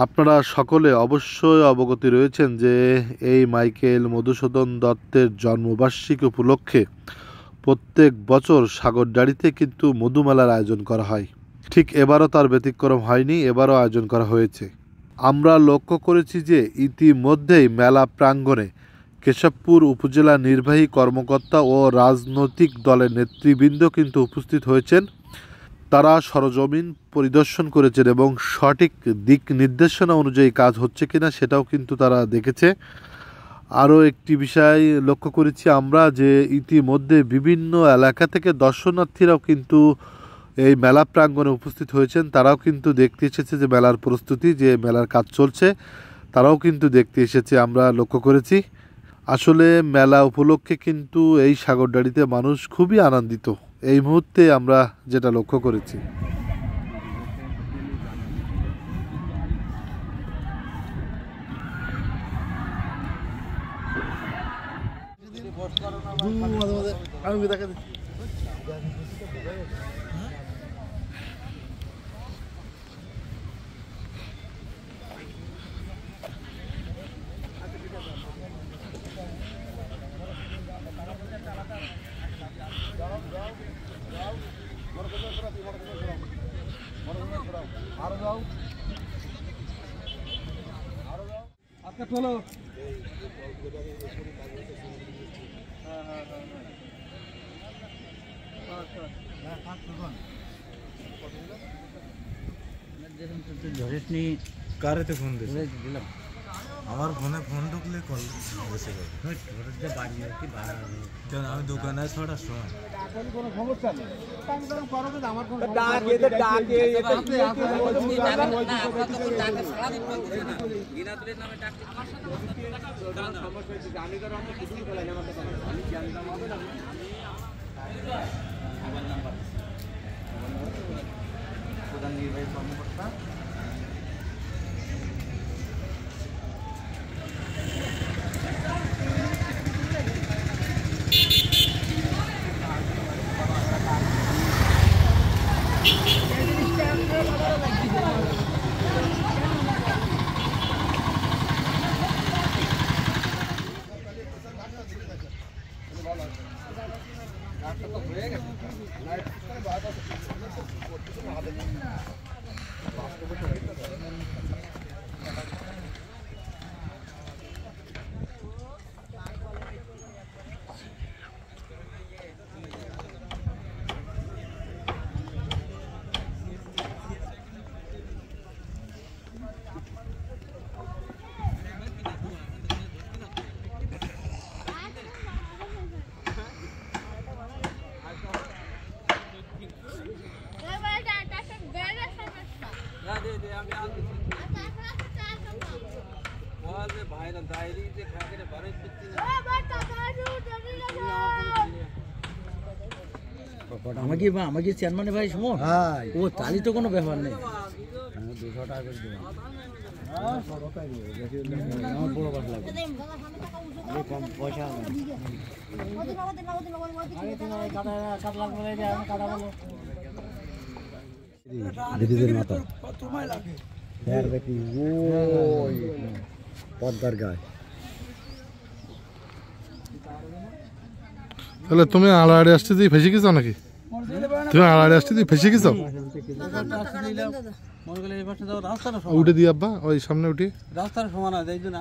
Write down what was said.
আপনারা সকলে অবশ্যই অবগত রয়েছেন যে এই মাইকেল মধুসূদন দত্তের জন্মবার্ষিকী উপলক্ষে প্রত্যেক বছর সাগরদাড়িতে কিন্তু মধুমেলার আয়োজন করা হয়। ঠিক এবারও তার ব্যতিক্রম হয়নি, এবারও আয়োজন করা হয়েছে। আমরা লক্ষ্য করেছি যে ইতিমধ্যেই মেলা প্রাঙ্গণে কেশবপুর উপজেলা নির্বাহী কর্মকর্তা ও রাজনৈতিক দলের নেতৃবৃন্দ কিন্তু উপস্থিত হয়েছেন। তারা সরজমিন পরিদর্শন করেছেন এবং সঠিক দিক নির্দেশনা অনুযায়ী কাজ হচ্ছে কিনা সেটাও কিন্তু তারা দেখেছে। আরও একটি বিষয় লক্ষ্য করেছি আমরা যে ইতিমধ্যে বিভিন্ন এলাকা থেকে দর্শনার্থীরাও কিন্তু এই মেলা প্রাঙ্গণে উপস্থিত হয়েছেন। তারাও কিন্তু দেখতে এসেছে যে মেলার প্রস্তুতি, যে মেলার কাজ চলছে, তারাও কিন্তু দেখতে এসেছে, আমরা লক্ষ্য করেছি। আসলে মেলা উপলক্ষে কিন্তু এই সাগরদাড়িতে মানুষ খুবই আনন্দিত এই মুহূর্তে আমরা যেটা লক্ষ্য করেছি। চলো ধরিসনি কারেতে ফোন দিলাম আমার ফোনে ফোন ঢুকলে কল এসে যাবে। আমি দোকানে ছটার সময় কোনো সমস্যা নেই, প্রধান নির্বাহী কর্মকর্তা আমাকে চেয়ারম্যানে ভাই সুমন ও তালি তো কোনো ব্যাপার নেই, 200 টাকা করে দেবো আমার বড় বাস লাগবে কম পয়সা দিদিদের মাথা পদ্মার গায়ে। তাহলে তুমি আড়াআড়ি আসতে দিয়ে ফেসে গেছো নাকি? তুমি আড়াআড়ি আসতে দিয়ে ফেসে গেছো? উঠে দিয়ে আব্বা ওই সামনে উঠি রাস্তার সমান আছে এই জন্য